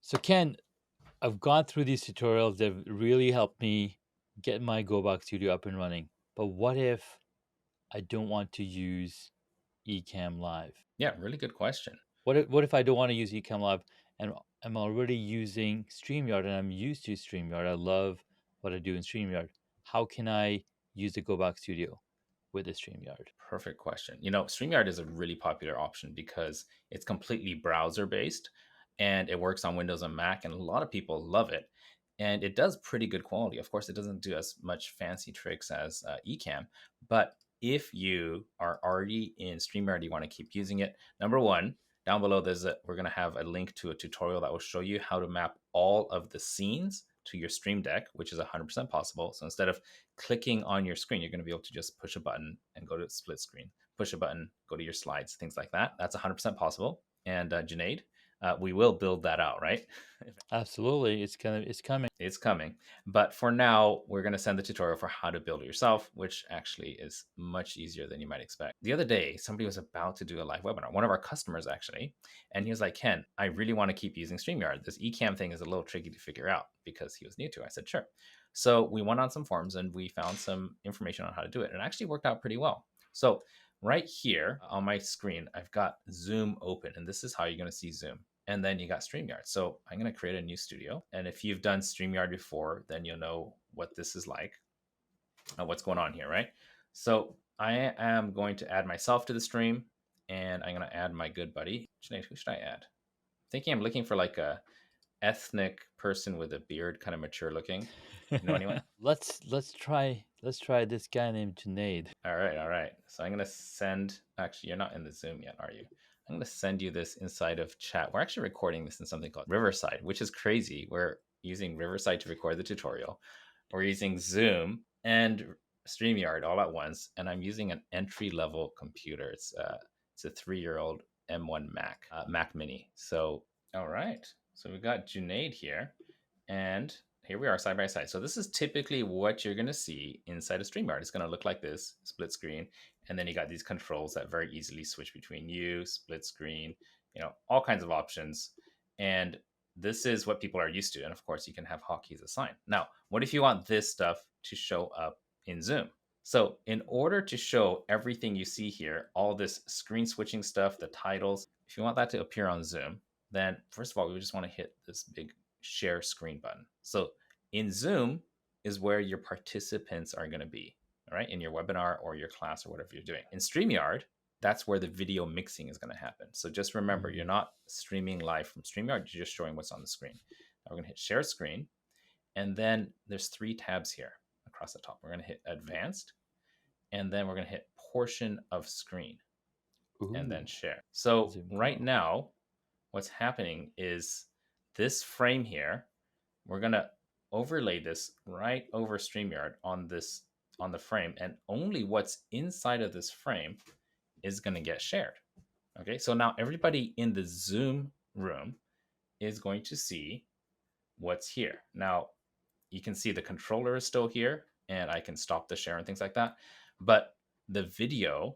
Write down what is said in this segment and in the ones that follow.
So Ken, I've gone through these tutorials. They've really helped me get my Goboxstudio up and running. But what if I don't want to use Ecamm Live? Yeah, really good question. What if I don't want to use Ecamm Live and I'm already using StreamYard and I'm used to StreamYard? I love what I do in StreamYard. How can I use the Goboxstudio with the StreamYard? Perfect question. StreamYard is a really popular option because it's completely browser based and it works on Windows and Mac, and a lot of people love it. And it does pretty good quality. Of course, it doesn't do as much fancy tricks as Ecamm, but if you are already in StreamYard, you want to keep using it. Number one, down below, we're going to have a link to a tutorial that will show you how to map all of the scenes to your Stream Deck, which is 100% possible. So instead of clicking on your screen, you're going to be able to just push a button and go to split screen, push a button, go to your slides, things like that. That's 100% possible. And Junaid, we will build that out, right? Absolutely. It's coming. It's coming. But for now, we're going to send the tutorial for how to build it yourself, which actually is much easier than you might expect. The other day, somebody was about to do a live webinar, one of our customers actually, and he was like, Ken, I really want to keep using StreamYard. This Ecamm thing is a little tricky to figure out because he was new to it. I said, sure. So we went on some forums and we found some information on how to do it. And it actually worked out pretty well. So right here on my screen, I've got Zoom open, and this is how you're going to see Zoom. And then you got StreamYard. So I'm going to create a new studio. And if you've done StreamYard before, then you'll know what this is like, what's going on here, right? So I am going to add myself to the stream, and I'm going to add my good buddy. Who should I add? Thinking I'm looking for like a ethnic person with a beard, kind of mature looking. You know anyone? Let's try this guy named Junaid. All right, all right. So I'm gonna send. Actually, you're not in the Zoom yet, are you? I'm gonna send you this inside of chat. We're actually recording this in something called Riverside, which is crazy. We're using Riverside to record the tutorial. We're using Zoom and StreamYard all at once, and I'm using an entry level computer. It's a 3-year-old M1 Mac Mini. So all right. So we got Junaid here, and here we are side by side. So this is typically what you're going to see inside a StreamYard. It's going to look like this, split screen. And then you got these controls that very easily switch between you, split screen, all kinds of options. And this is what people are used to. And of course, you can have hotkeys assigned. Now, what if you want this stuff to show up in Zoom? So in order to show everything you see here, all this screen switching stuff, the titles, if you want that to appear on Zoom, then first of all, we just want to hit this big share screen button. So in Zoom is where your participants are going to be, all right, in your webinar or your class or whatever you're doing. In StreamYard, that's where the video mixing is going to happen. So just remember, you're not streaming live from StreamYard, you're just showing what's on the screen. Now we're going to hit share screen, and then there's 3 tabs here across the top. We're going to hit advanced, and then we're going to hit portion of screen. Ooh. And then share. So right now, what's happening is this frame here, we're going to overlay this right over StreamYard on the frame, and only what's inside of this frame is going to get shared. Okay, so now everybody in the Zoom room is going to see what's here. Now you can see the controller is still here, and I can stop the share and things like that, but the video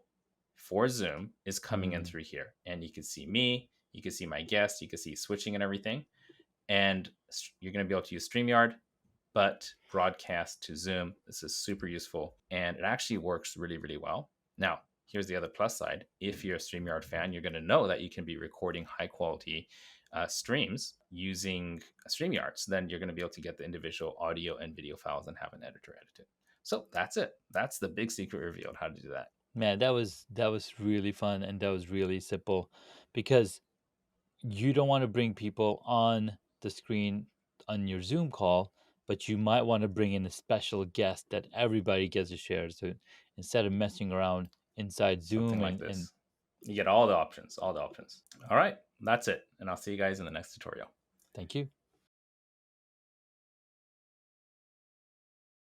for Zoom is coming in through here, and you can see me, you can see my guests, you can see switching and everything. And you're going to be able to use StreamYard, but broadcast to Zoom. This is super useful, and it actually works really, really well. Now, here's the other plus side. If you're a StreamYard fan, you're going to know that you can be recording high quality streams using StreamYard. So then you're going to be able to get the individual audio and video files and have an editor edit it. So that's it. That's the big secret reveal on how to do that. Man, that was really fun, and that was really simple, because you don't want to bring people on the screen on your Zoom call, but you might want to bring in a special guest that everybody gets to share. So instead of messing around inside Zoom, something like this, you get all the options. All right, that's it. And I'll see you guys in the next tutorial. Thank you.